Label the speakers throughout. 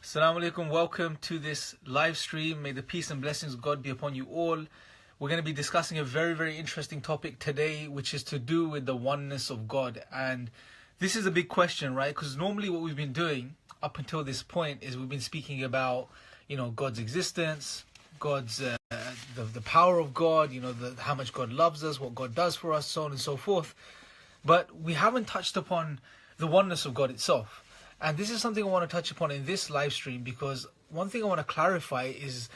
Speaker 1: Assalamu alaikum, welcome to this live stream. May the peace and blessings of God be upon you all. We're going to be discussing a very interesting topic today, which is to do with the oneness of God. And this is a big question, right? Because normally what we've been doing up until this point is we've been speaking about, God's existence, God's the power of God, how much God loves us, what God does for us, so on and so forth. But we haven't touched upon the oneness of God itself. And this is something I want to touch upon in this live stream, because one thing I want to clarify is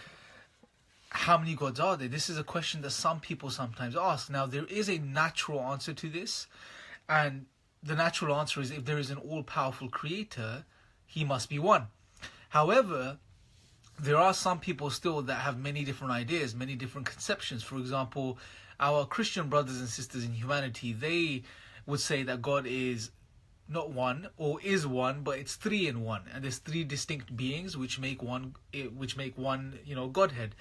Speaker 1: how many gods are there? This is a question that some people sometimes ask. Now, there is a natural answer to this, and the natural answer is if there is an all-powerful creator, he must be one. However, there are some people still that have many different ideas, many different conceptions. For example, our Christian brothers and sisters in humanity, they would say that God is not one, or is one, but it's three in one, and there's three distinct beings which make one Godhead.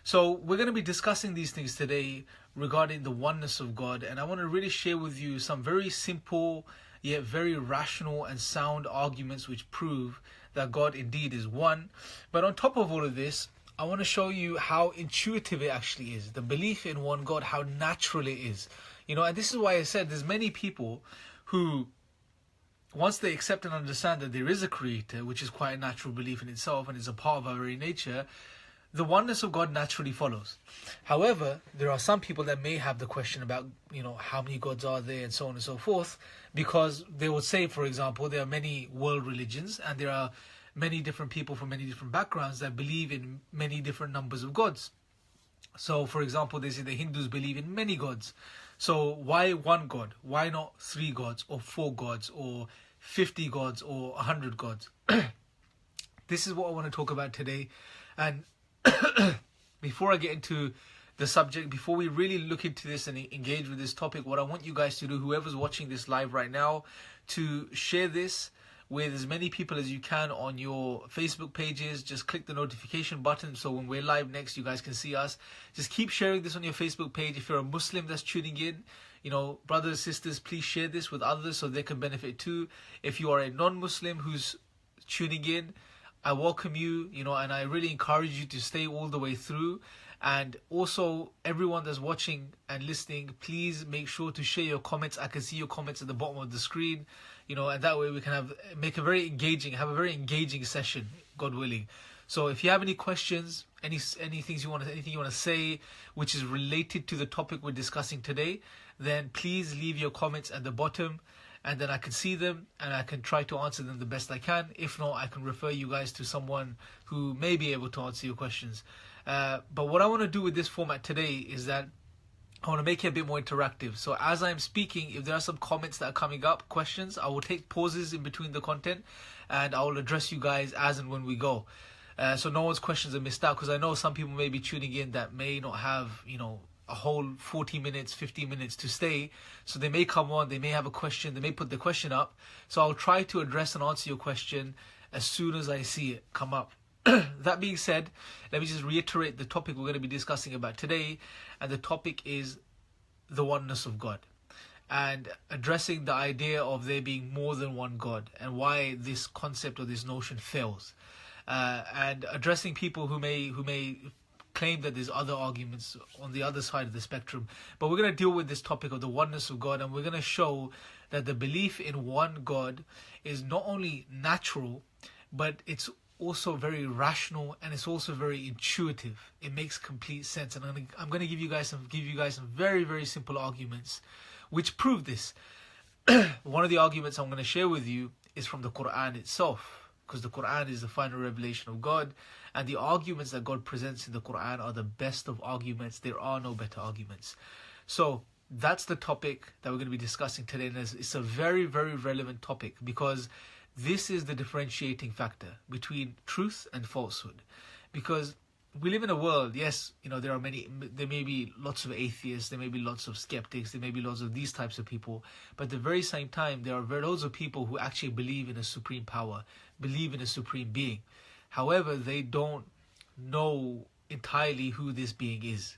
Speaker 1: So we're going to be discussing these things today regarding the oneness of God, and I want to really share with you some very simple yet very rational and sound arguments which prove that God indeed is one. But on top of all of this, I want to show you how intuitive it actually is, the belief in one God, how natural it is. And this is why I said there's many people who, once they accept and understand that there is a creator, which is quite a natural belief in itself and is a part of our very nature, the oneness of God naturally follows. However, there are some people that may have the question about, how many gods are there and so on and so forth, because they would say, for example, there are many world religions and there are many different people from many different backgrounds that believe in many different numbers of gods. So, for example, they say the Hindus believe in many gods. So why one God? Why not 3 gods or 4 gods or 50 gods or 100 gods? This is what I want to talk about today. And before I get into the subject, before we really look into this and engage with this topic, what I want you guys to do, whoever's watching this live right now, to share this with as many people as you can on your Facebook pages. Just click the notification button so when we're live next, you guys can see us. Just keep sharing this on your Facebook page. If you're a Muslim that's tuning in, brothers and sisters, please share this with others so they can benefit too. If you are a non-Muslim who's tuning in, I welcome you, and I really encourage you to stay all the way through. And also, everyone that's watching and listening, please make sure to share your comments. I can see your comments at the bottom of the screen, and that way we can have a very engaging session, God willing. So if you have any questions, anything you want to say which is related to the topic we're discussing today, then please leave your comments at the bottom, and then I can see them and I can try to answer them the best I can. If not, I can refer you guys to someone who may be able to answer your questions. But what I want to do with this format today is that I want to make it a bit more interactive. So as I'm speaking, if there are some comments that are coming up, questions, I will take pauses in between the content and I will address you guys as and when we go. So no one's questions are missed out, because I know some people may be tuning in that may not have, a whole 40 minutes, 50 minutes to stay. So they may come on, they may have a question, they may put the question up. So I'll try to address and answer your question as soon as I see it come up. That being said, let me just reiterate the topic we're going to be discussing about today. And the topic is the oneness of God, and addressing the idea of there being more than one God and why this concept or this notion fails. And addressing people who may claim that there's other arguments on the other side of the spectrum. But we're going to deal with this topic of the oneness of God, and we're going to show that the belief in one God is not only natural, but it's also very rational, and it's also very intuitive. It makes complete sense, and I'm going to give you guys some very simple arguments which prove this. One of the arguments I'm going to share with you is from the Quran itself, because the Quran is the final revelation of God, and the arguments that God presents in the Quran are the best of arguments. There are no better arguments. So that's the topic that we're going to be discussing today, and it's a very relevant topic, because this is the differentiating factor between truth and falsehood. Because we live in a world, yes, there may be lots of atheists, there may be lots of skeptics, there may be lots of these types of people, but at the very same time, there are loads of people who actually believe in a supreme power, believe in a supreme being. However, they don't know entirely who this being is.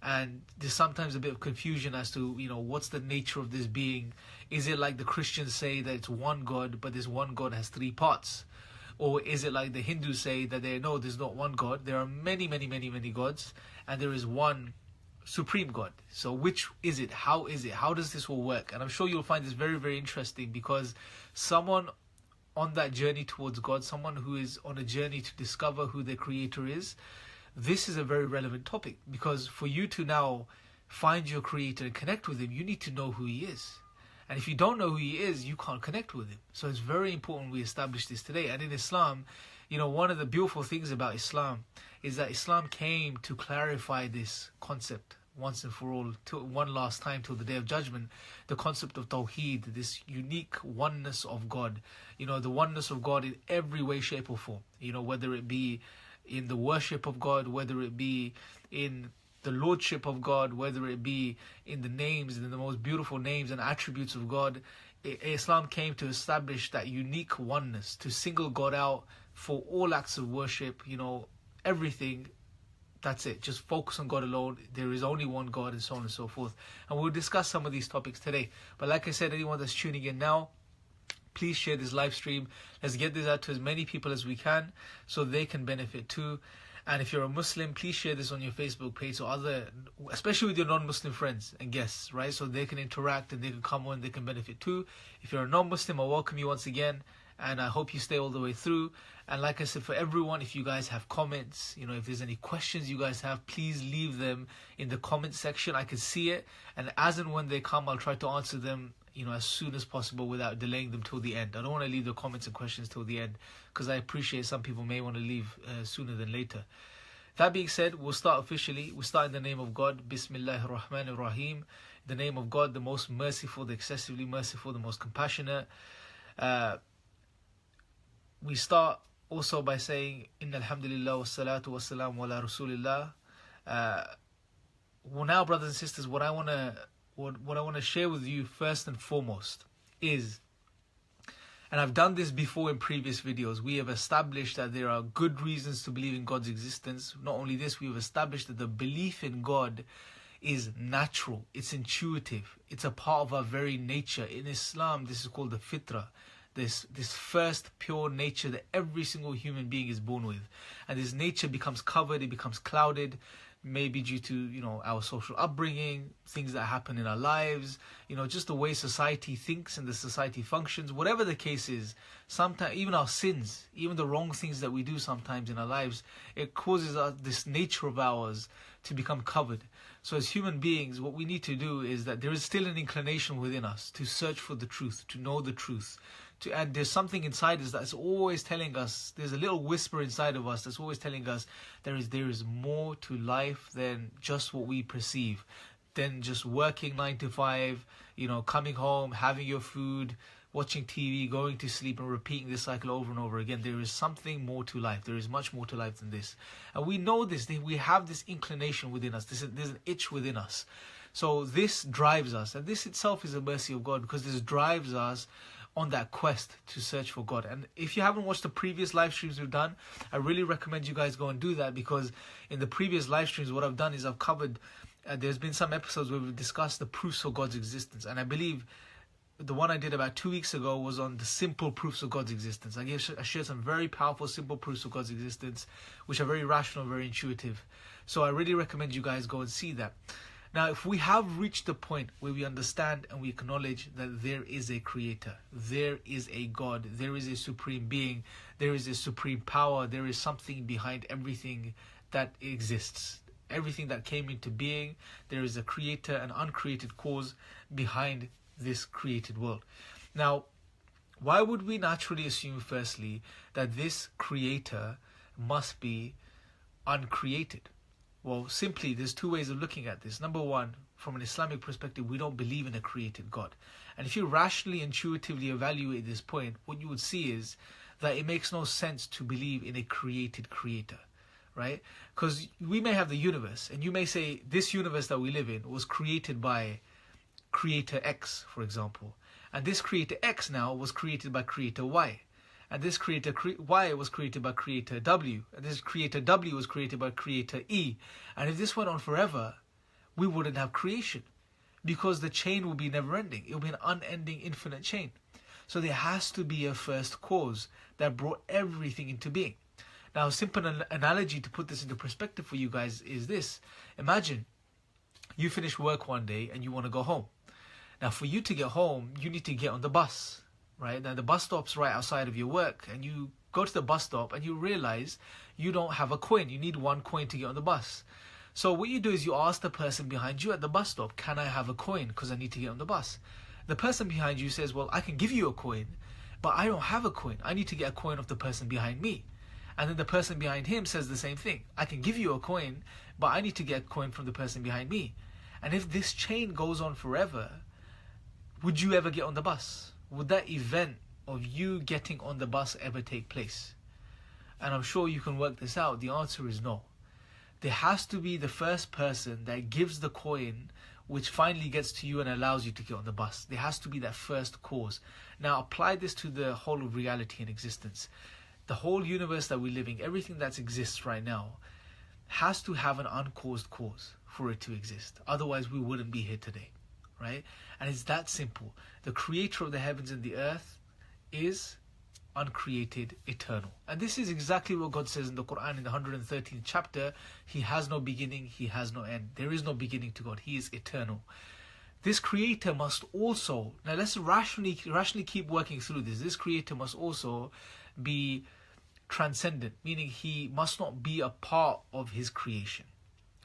Speaker 1: And there's sometimes a bit of confusion as to, what's the nature of this being. Is it like the Christians say that it's one God, but this one God has 3 parts? Or is it like the Hindus say that there's not one God, there are many, many, many, many gods, and there is one supreme God. So which is it? How is it? How does this all work? And I'm sure you'll find this very, very interesting, because someone on that journey towards God, someone who is on a journey to discover who their creator is, this is a very relevant topic, because for you to now find your creator and connect with him, you need to know who he is. And if you don't know who he is, you can't connect with him. So it's very important we establish this today. And in Islam, one of the beautiful things about Islam is that Islam came to clarify this concept once and for all, one last time till the Day of Judgment, the concept of Tawheed, this unique oneness of God, the oneness of God in every way, shape or form, whether it be in the worship of God, whether it be in the lordship of God, whether it be in the names, in the most beautiful names and attributes of God. Islam came to establish that unique oneness, to single God out for all acts of worship, everything. That's it. Just focus on God alone. There is only one God, and so on and so forth. And we'll discuss some of these topics today. But like I said, anyone that's tuning in now, please share this live stream. Let's get this out to as many people as we can so they can benefit too. And if you're a Muslim, please share this on your Facebook page, so especially with your non-Muslim friends and guests, right? So they can interact and they can come on, they can benefit too. If you're a non-Muslim, I welcome you once again. And I hope you stay all the way through. And like I said, for everyone, if you guys have comments, if there's any questions you guys have, please leave them in the comment section. I can see it. And as and when they come, I'll try to answer them, as soon as possible without delaying them till the end. I don't want to leave the comments and questions till the end, because I appreciate some people may want to leave sooner than later. That being said, we'll start officially. We'll start in the name of God. Bismillahir Rahmanir Rahim. The name of God, the most merciful, the excessively merciful, the most compassionate. We start also by saying, Inna alhamdulillah wa salatu wa salamu ala rasulillah. Well, now, brothers and sisters, what I want to share with you first and foremost is, and I've done this before in previous videos, we have established that there are good reasons to believe in God's existence. Not only this, we have established that the belief in God is natural, it's intuitive, it's a part of our very nature. In Islam, this is called the fitrah. This first pure nature that every single human being is born with. And this nature becomes covered, it becomes clouded, maybe due to, our social upbringing, things that happen in our lives, just the way society thinks and the society functions. Whatever the case is, sometimes even our sins, even the wrong things that we do sometimes in our lives, it causes this nature of ours to become covered. So as human beings, what we need to do is that there is still an inclination within us to search for the truth, to know the truth. And there's something inside us that's always telling us, there's a little whisper inside of us that's always telling us there is more to life than just what we perceive, than just working 9 to 5, coming home, having your food, watching TV, going to sleep, and repeating this cycle over and over again. There is something more to life. There is much more to life than this. And we know this. We have this inclination within us. There's an itch within us. So this drives us. And this itself is a mercy of God, because this drives us on that quest to search for God. And if you haven't watched the previous live streams we've done, I really recommend you guys go and do that, because in the previous live streams, what I've done is I've covered, there's been some episodes where we've discussed the proofs of God's existence. And I believe the one I did about 2 weeks ago was on the simple proofs of God's existence. I shared some very powerful, simple proofs of God's existence, which are very rational, very intuitive. So I really recommend you guys go and see that. Now, if we have reached the point where we understand and we acknowledge that there is a creator, there is a God, there is a supreme being, there is a supreme power, there is something behind everything that exists, everything that came into being, there is a creator, an uncreated cause behind this created world. Now, why would we naturally assume, firstly, that this creator must be uncreated? Well, simply, there's two ways of looking at this. Number one, from an Islamic perspective, we don't believe in a created God. And if you rationally, intuitively evaluate this point, what you would see is that it makes no sense to believe in a created creator, right? Because we may have the universe, and you may say this universe that we live in was created by creator X, for example. And this creator X now was created by creator Y. And this creator Y was created by creator W. And this creator W was created by creator E. And if this went on forever, we wouldn't have creation, because the chain will be never ending. It will be an unending, infinite chain. So there has to be a first cause that brought everything into being. Now, a simple analogy to put this into perspective for you guys is this. Imagine you finish work one day and you want to go home. Now, for you to get home, you need to get on the bus, right? Now, the bus stop's right outside of your work, and you go to the bus stop and you realize you don't have a coin. You need 1 coin to get on the bus. So what you do is you ask the person behind you at the bus stop, can I have a coin because I need to get on the bus? The person behind you says, well, I can give you a coin, but I don't have a coin. I need to get a coin off the person behind me. And then the person behind him says the same thing. I can give you a coin, but I need to get a coin from the person behind me. And if this chain goes on forever, would you ever get on the bus? Would that event of you getting on the bus ever take place? And I'm sure you can work this out. The answer is no. There has to be the first person that gives the coin which finally gets to you and allows you to get on the bus. There has to be that first cause. Now apply this to the whole of reality and existence. The whole universe that we're living, everything that exists right now, has to have an uncaused cause for it to exist. Otherwise we wouldn't be here today, right? And it's that simple. The creator of the heavens and the earth is uncreated, eternal. And this is exactly what God says in the Quran in the 113th chapter. He has no beginning, He has no end. There is no beginning to God. He is eternal. This creator must also, now let's rationally keep working through this. This creator must also be transcendent, meaning he must not be a part of his creation.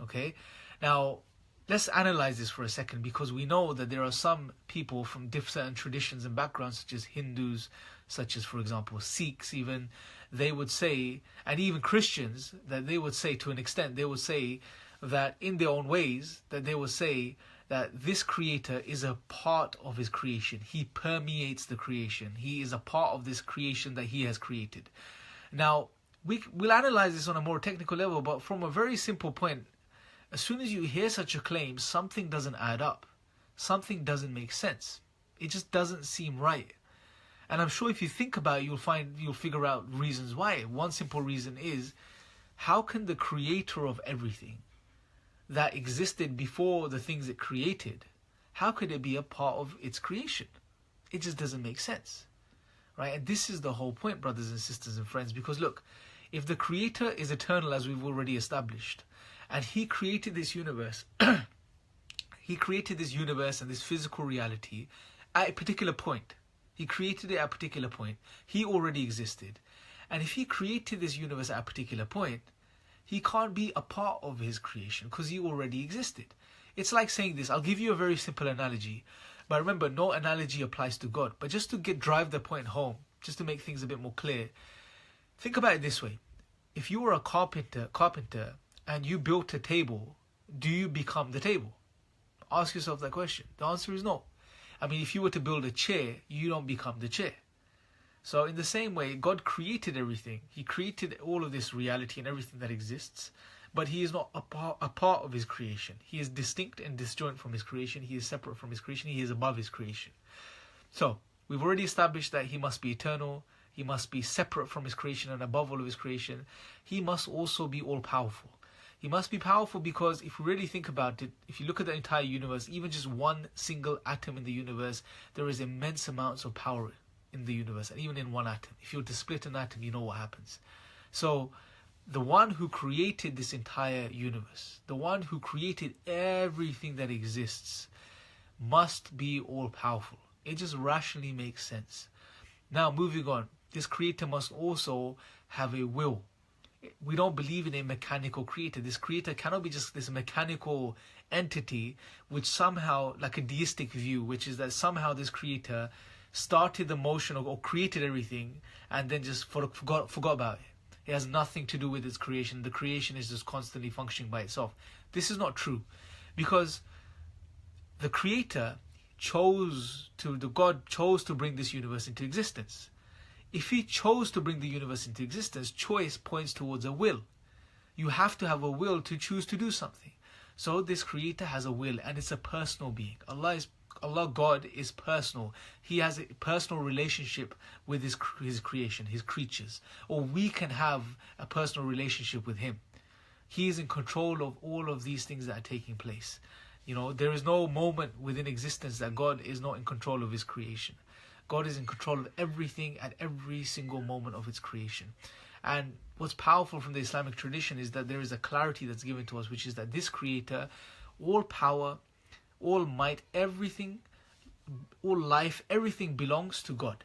Speaker 1: Okay? Now, let's analyze this for a second, because we know that there are some people from different traditions and backgrounds, such as Hindus, such as, for example, Sikhs even, they would say, and even Christians, that they would say to an extent, they would say that in their own ways, that they would say that this creator is a part of his creation. He permeates the creation. He is a part of this creation that he has created. Now, we'll analyze this on a more technical level, but from a very simple point, as soon as you hear such a claim, something doesn't add up. Something doesn't make sense. It just doesn't seem right. And I'm sure if you think about it, you'll figure out reasons why. One simple reason is, how can the creator of everything that existed before the things it created, how could it be a part of its creation? It just doesn't make sense, right? And this is the whole point, brothers and sisters and friends, because look, if the creator is eternal, as we've already established, and he created this universe, he created this universe and this physical reality at a particular point. He created it at a particular point. He already existed. And if he created this universe at a particular point, he can't be a part of his creation because he already existed. It's like saying this. I'll give you a very simple analogy. But remember, no analogy applies to God. But just to drive the point home, just to make things a bit more clear, think about it this way. If you were a carpenter and you built a table, do you become the table? Ask yourself that question. The answer is no. I mean, if you were to build a chair, you don't become the chair. So in the same way, God created everything. He created all of this reality and everything that exists, but he is not a part of his creation. He is distinct and disjoint from his creation. He is separate from his creation. He is above his creation. So we've already established that he must be eternal. He must be separate from his creation and above all of his creation. He must also be all-powerful. He must be powerful because if you really think about it, if you look at the entire universe, even just one single atom in the universe, there is immense amounts of power in the universe, and even in one atom. If you were to split an atom, you know what happens. So the one who created this entire universe, the one who created everything that exists, must be all-powerful. It just rationally makes sense. Now, moving on, this creator must also have a will. We don't believe in a mechanical creator. This creator cannot be just this mechanical entity which somehow, like a deistic view, which is that somehow this creator started the motion or created everything and then just forgot about it. It has nothing to do with its creation. The creation is just constantly functioning by itself. This is not true, because the creator God chose to bring this universe into existence. If he chose to bring the universe into existence, choice points towards a will. You have to have a will to choose to do something. So this creator has a will, and it's a personal being. Allah, God, is personal. He has a personal relationship with his creation, his creatures. Or we can have a personal relationship with him. He is in control of all of these things that are taking place. You know, there is no moment within existence that God is not in control of his creation. God is in control of everything at every single moment of its creation. And what's powerful from the Islamic tradition is that there is a clarity that's given to us, which is that this Creator, all power, all might, everything, all life, everything belongs to God.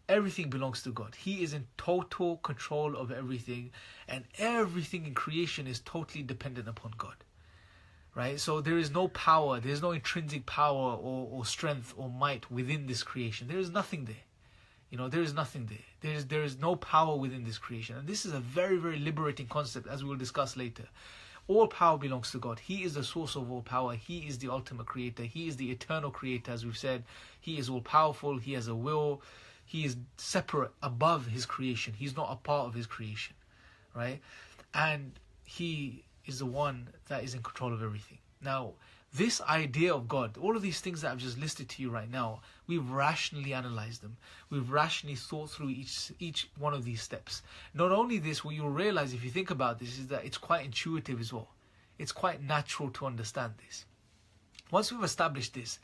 Speaker 1: Everything belongs to God. He is in total control of everything, and everything in creation is totally dependent upon God. Right? So there is no power, there is no intrinsic power or strength or might within this creation. There is nothing there. There is nothing there. There is no power within this creation. And this is a very, very liberating concept, as we will discuss later. All power belongs to God. He is the source of all power. He is the ultimate creator. He is the eternal creator, as we've said. He is all powerful. He has a will. He is separate above his creation. He's not a part of his creation. Right? And he is the one that is in control of everything. Now, this idea of God, all of these things that I've just listed to you right now, we've rationally analyzed them. We've rationally thought through each one of these steps. Not only this, what you'll realize if you think about this is that it's quite intuitive as well. It's quite natural to understand this. Once we've established this,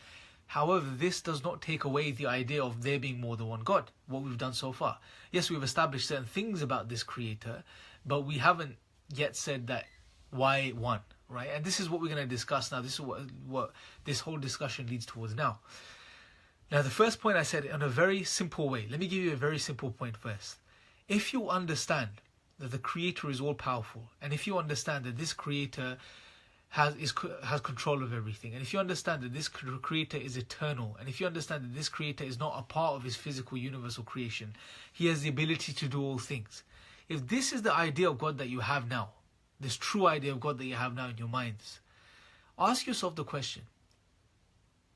Speaker 1: however, this does not take away the idea of there being more than one God, what we've done so far. Yes, we've established certain things about this Creator, but we haven't yet said that why one, right? And this is what we're going to discuss now. This is what this whole discussion leads towards now. Now, the first point I said in a very simple way. Let me give you a very simple point first. If you understand that the Creator is all-powerful, and if you understand that this Creator has control of everything, and if you understand that this Creator is eternal, and if you understand that this Creator is not a part of his physical universal creation, he has the ability to do all things. If this is the idea of God that you have now, this true idea of God that you have now in your minds, ask yourself the question,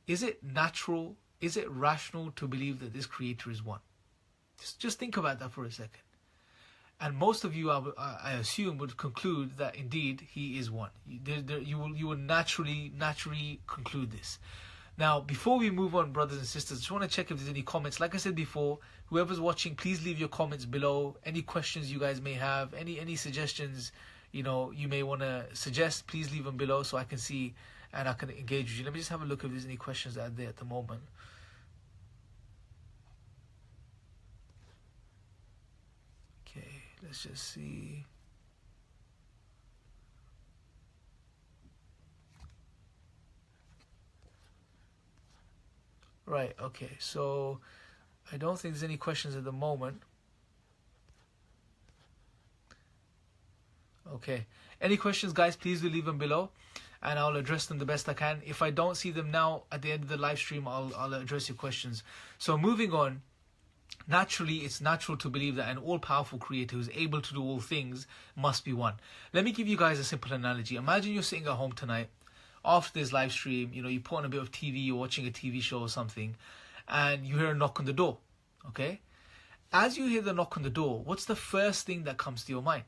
Speaker 1: is it natural, is it rational to believe that this Creator is one? Just think about that for a second. And most of you, I assume, would conclude that indeed he is one. You will naturally conclude this. Now, before we move on, brothers and sisters, I just want to check if there's any comments. Like I said before, whoever's watching, please leave your comments below. Any questions you guys may have, any suggestions you may want to suggest, please leave them below so I can see and I can engage with you. Let me just have a look if there's any questions that are there at the moment. Okay, let's just see. Right, okay, so I don't think there's any questions at the moment. Okay. Any questions, guys, please do leave them below and I'll address them the best I can. If I don't see them now at the end of the live stream, I'll address your questions. So moving on, naturally, it's natural to believe that an all-powerful Creator who's able to do all things must be one. Let me give you guys a simple analogy. Imagine you're sitting at home tonight after this live stream, you put on a bit of TV, you're watching a TV show or something, and you hear a knock on the door, okay? As you hear the knock on the door, what's the first thing that comes to your mind?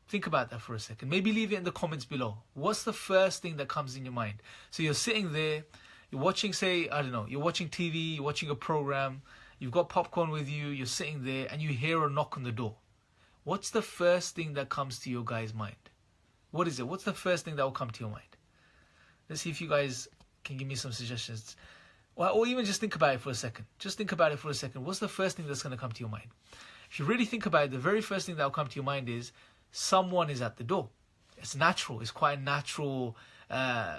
Speaker 1: Think about that for a second. Maybe leave it in the comments below. What's the first thing that comes in your mind? So you're sitting there, you're watching, you're watching TV, you're watching a program, you've got popcorn with you, you're sitting there, and you hear a knock on the door. What's the first thing that comes to your guys' mind? What is it? What's the first thing that will come to your mind? Let's see if you guys can give me some suggestions. Or even just think about it for a second. Just think about it for a second. What's the first thing that's going to come to your mind? If you really think about it, the very first thing that will come to your mind is someone is at the door. It's natural. It's quite a natural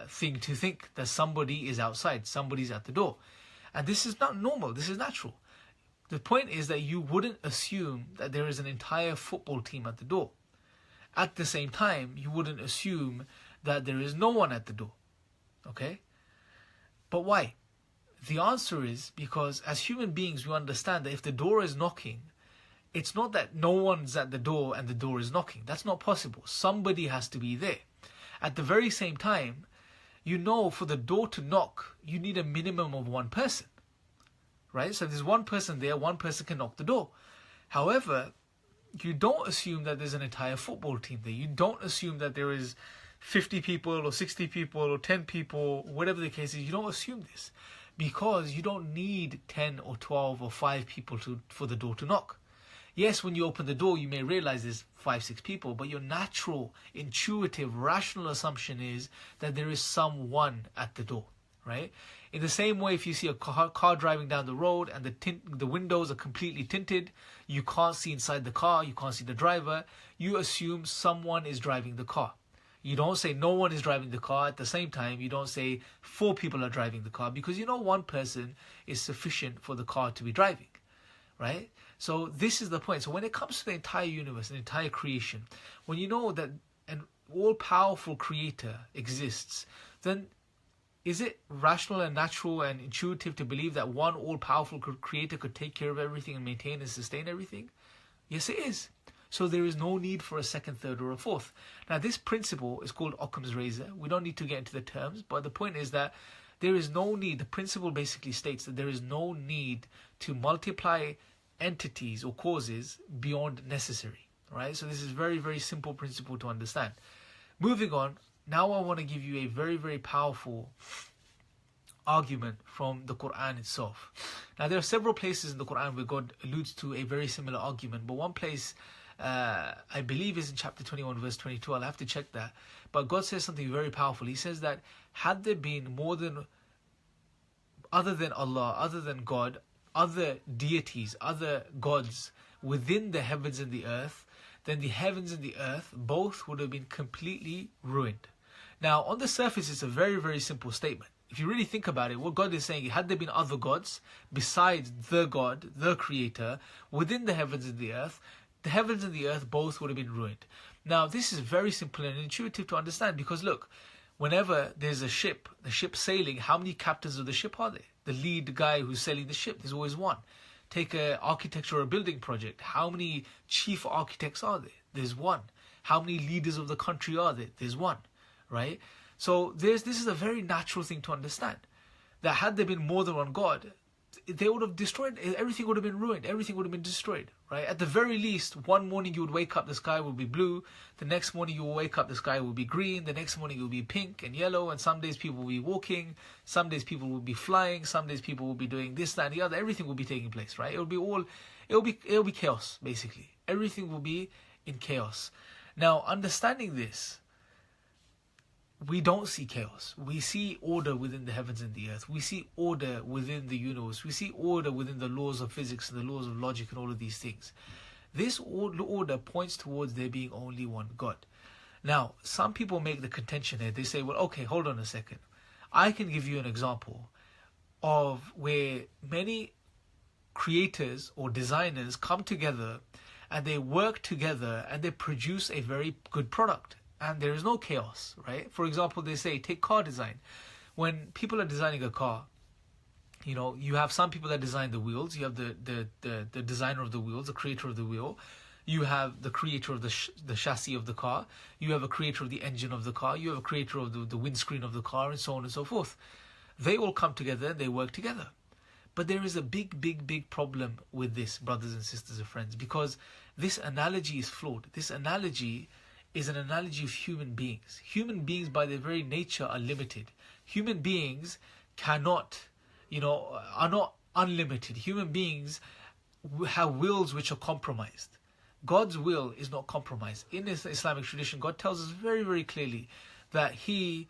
Speaker 1: thing to think that somebody is outside. Somebody's at the door. And this is not normal. This is natural. The point is that you wouldn't assume that there is an entire football team at the door. At the same time, you wouldn't assume that there is no one at the door. Okay? But why? The answer is because as human beings, we understand that if the door is knocking, it's not that no one's at the door and the door is knocking. That's not possible. Somebody has to be there. At the very same time, for the door to knock, you need a minimum of one person. Right? So if there's one person there, one person can knock the door. However, you don't assume that there's an entire football team there. You don't assume that there is 50 people or 60 people or 10 people, whatever the case is. You don't assume this because you don't need 10 or 12 or 5 people for the door to knock. Yes, when you open the door, you may realize there's 5, 6 people, but your natural, intuitive, rational assumption is that there is someone at the door. right? In the same way, if you see a car driving down the road and the windows are completely tinted, you can't see inside the car, you can't see the driver, you assume someone is driving the car. You don't say no one is driving the car. At the same time, you don't say 4 people are driving the car, because you know one person is sufficient for the car to be driving, right? So this is the point. So when it comes to the entire universe and entire creation, when you know that an all-powerful creator exists, then is it rational and natural and intuitive to believe that one all-powerful creator could take care of everything and maintain and sustain everything? Yes, it is. So there is no need for a second, third, or a fourth. Now, this principle is called Occam's razor. We don't need to get into the terms, but the point is that there is no need. The principle basically states that there is no need to multiply entities or causes beyond necessary, right? So this is very, very simple principle to understand. Moving on, now I want to give you a very, very powerful argument from the Quran itself. Now, there are several places in the Quran where God alludes to a very similar argument, but one place I believe is in chapter 21 verse 22. I'll have to check that. But God says something very powerful. He says that had there been more than, other than Allah, other than God, other deities, other gods within the heavens and the earth, then the heavens and the earth both would have been completely ruined. Now, on the surface, it's a very, very simple statement. If you really think about it, what God is saying, had there been other gods besides the God, the creator, within the heavens and the heavens and the earth both would have been ruined. Now, this is very simple and intuitive to understand, because look, whenever there's a ship, the ship sailing, how many captains of the ship are there? The lead guy who's sailing the ship, there's always one. Take an architecture or a building project. How many chief architects are there? There's one. How many leaders of the country are there? There's one, right? So this is a very natural thing to understand. That had there been more than one God, they would have destroyed, everything would have been ruined, everything would have been destroyed, right? At the very least, one morning you would wake up, the sky would be blue, the next morning you will wake up, the sky will be green, the next morning it will be pink and yellow, and some days people will be walking, some days people will be flying, some days people will be doing this, that, and the other, everything will be taking place, right? It'll be chaos, basically. Everything will be in chaos. Now, understanding this, we don't see chaos. We see order within the heavens and the earth. We see order within the universe. We see order within the laws of physics and the laws of logic and all of these things. This order points towards there being only one God. Now, some people make the contention here. They say, well, okay, hold on a second. I can give you an example of where many creators or designers come together and they work together and they produce a very good product. And there is no chaos, right? For example, they say, take car design. When people are designing a car, you know, you have some people that design the wheels. You have the designer of the wheels, the creator of the wheel. You have the creator of the chassis of the car. You have a creator of the engine of the car. You have a creator of the windscreen of the car, and so on and so forth. They all come together and they work together. But there is a big problem with this, brothers and sisters and friends, because this analogy is flawed. This analogy is an analogy of human beings. Human beings, by their very nature, are limited. Human beings cannot, are not unlimited. Human beings have wills which are compromised. God's will is not compromised. In this Islamic tradition, God tells us very, very clearly that He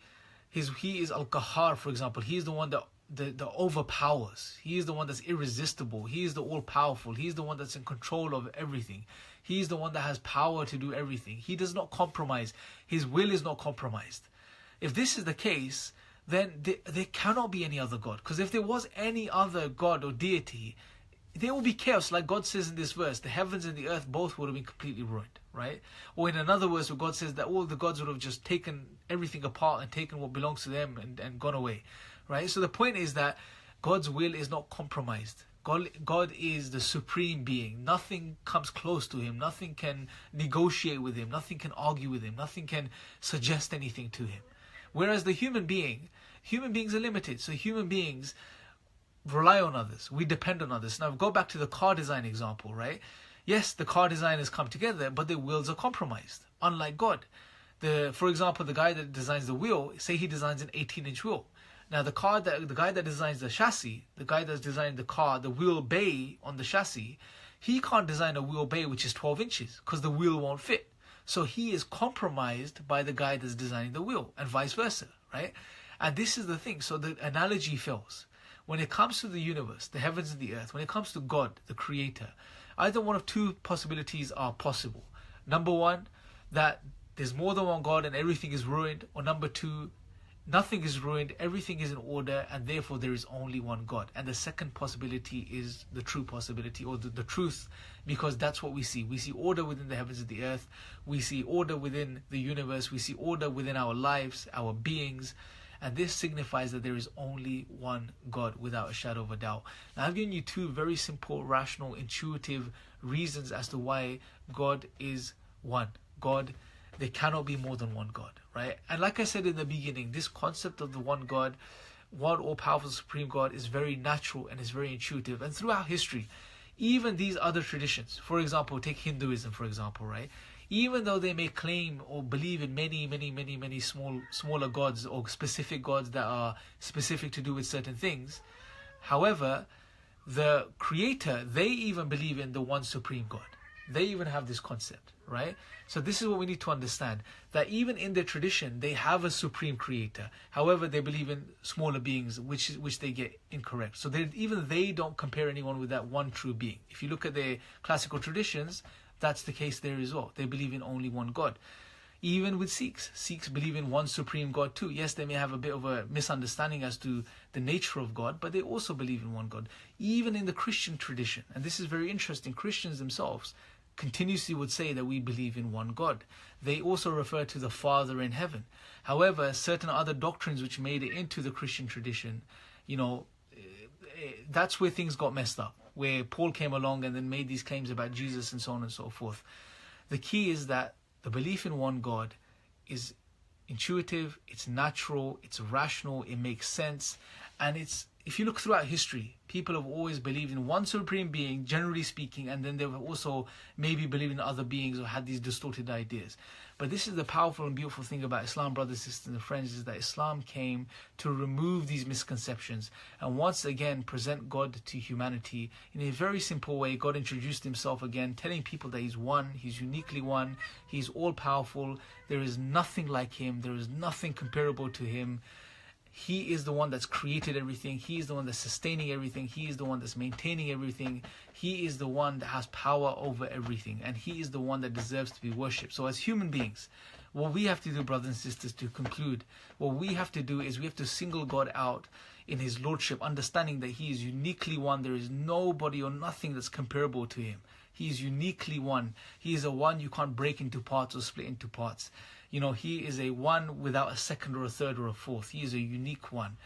Speaker 1: is Al-Qahhar, for example. He is the one that overpowers. He is the one that's irresistible. He is the all-powerful. He is the one that's in control of everything. He is the one that has power to do everything. He does not compromise. His will is not compromised. If this is the case, then there cannot be any other God. Because if there was any other God or deity, there will be chaos. Like God says in this verse, the heavens and the earth both would have been completely ruined, right? Or in another verse where God says that all the gods would have just taken everything apart and taken what belongs to them and gone away, right? So the point is that God's will is not compromised. God is the supreme being. Nothing comes close to Him. Nothing can negotiate with Him. Nothing can argue with Him. Nothing can suggest anything to Him. Whereas the human beings are limited. So human beings rely on others. We depend on others. Now go back to the car design example, right? Yes, the car designers come together, but their wills are compromised. Unlike God. For example, the guy that designs the wheel, say he designs an 18-inch wheel. Now the guy that designs the chassis, the guy that's designed the car, the wheel bay on the chassis, he can't design a wheel bay which is 12 inches because the wheel won't fit. So he is compromised by the guy that's designing the wheel, and vice versa, right? And this is the thing. So the analogy fails. When it comes to the universe, the heavens and the earth, when it comes to God, the creator, either one of two possibilities are possible. Number one, that there's more than one God and everything is ruined. Or number two, nothing is ruined, everything is in order, and therefore there is only one God. And the second possibility is the true possibility, or the truth, because that's what we see. We see order within the heavens and the earth. We see order within the universe. We see order within our lives, our beings. And this signifies that there is only one God without a shadow of a doubt. Now, I've given you two very simple, rational, intuitive reasons as to why God is one. God, there cannot be more than one God, right? And like I said in the beginning, this concept of the one God, one all-powerful supreme God, is very natural and is very intuitive. And throughout history, even these other traditions, for example, take Hinduism, for example, right? Even though they may claim or believe in many smaller gods or specific gods that are specific to do with certain things, however, the creator, they even believe in the one supreme God. They even have this concept, right? So this is what we need to understand, that even in their tradition, they have a supreme creator. However, they believe in smaller beings, which they get incorrect. So even they don't compare anyone with that one true being. If you look at their classical traditions, that's the case there as well. They believe in only one God. Even with Sikhs believe in one supreme God too. Yes, they may have a bit of a misunderstanding as to the nature of God, but they also believe in one God. Even in the Christian tradition, and this is very interesting, Christians themselves continuously would say that we believe in one God. They also refer to the Father in heaven. However, certain other doctrines which made it into the Christian tradition, that's where things got messed up, where Paul came along and then made these claims about Jesus and so on and so forth. The key is that the belief in one God is intuitive, it's natural, it's rational, it makes sense, and if you look throughout history, people have always believed in one supreme being, generally speaking, and then they've also maybe believed in other beings or had these distorted ideas. But this is the powerful and beautiful thing about Islam, brothers, sisters, and friends, is that Islam came to remove these misconceptions and once again present God to humanity in a very simple way. God introduced himself again, telling people that he's one, he's uniquely one, he's all-powerful, there is nothing like him, there is nothing comparable to him. He is the one that's created everything. He is the one that's sustaining everything. He is the one that's maintaining everything. He is the one that has power over everything. And he is the one that deserves to be worshipped. So as human beings, what we have to do, brothers and sisters, to conclude, what we have to do is we have to single God out in his lordship, understanding that he is uniquely one. There is nobody or nothing that's comparable to him. He is uniquely one. He is a one you can't break into parts or split into parts. He is a one without a second or a third or a fourth. He is a unique one.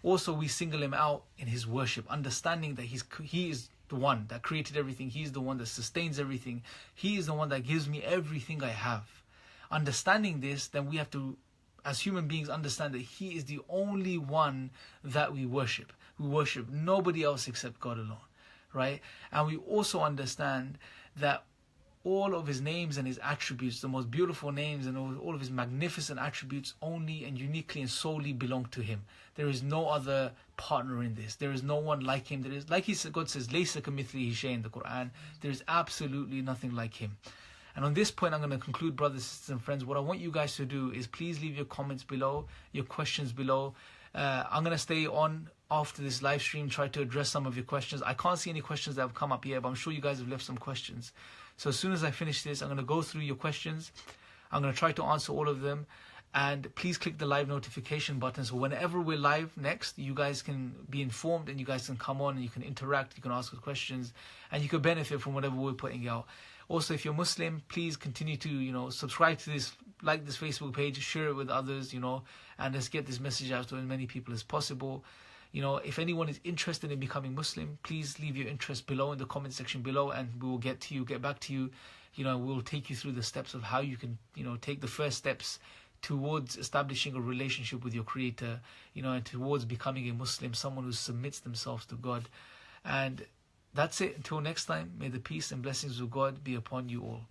Speaker 1: Also, we single him out in his worship, understanding that he is the one that created everything. He is the one that sustains everything. He is the one that gives me everything I have. Understanding this, then we have to, as human beings, understand that he is the only one that we worship. We worship nobody else except God alone, right? And we also understand that all of his names and his attributes, the most beautiful names and all of his magnificent attributes, only and uniquely and solely belong to him. There is no other partner in this. There is no one like him. There is, like God says, "Laysa kamithlihi shay" in the Quran. There is absolutely nothing like him. And on this point, I'm going to conclude, brothers, sisters, and friends. What I want you guys to do is please leave your comments below, your questions below. I'm going to stay on after this live stream, try to address some of your questions. I can't see any questions that have come up yet, but I'm sure you guys have left some questions. So as soon as I finish this, I'm going to go through your questions. I'm going to try to answer all of them. And please click the live notification button, so whenever we're live next, you guys can be informed and you guys can come on and you can interact, you can ask us questions, and you can benefit from whatever we're putting out. Also, if you're Muslim, please continue to, subscribe to this, like this Facebook page, share it with others, and let's get this message out to as many people as possible. If anyone is interested in becoming Muslim, please leave your interest below in the comment section below, and we will get back to you. We'll take you through the steps of how you can, take the first steps towards establishing a relationship with your Creator, and towards becoming a Muslim, someone who submits themselves to God. And that's it. Until next time, may the peace and blessings of God be upon you all.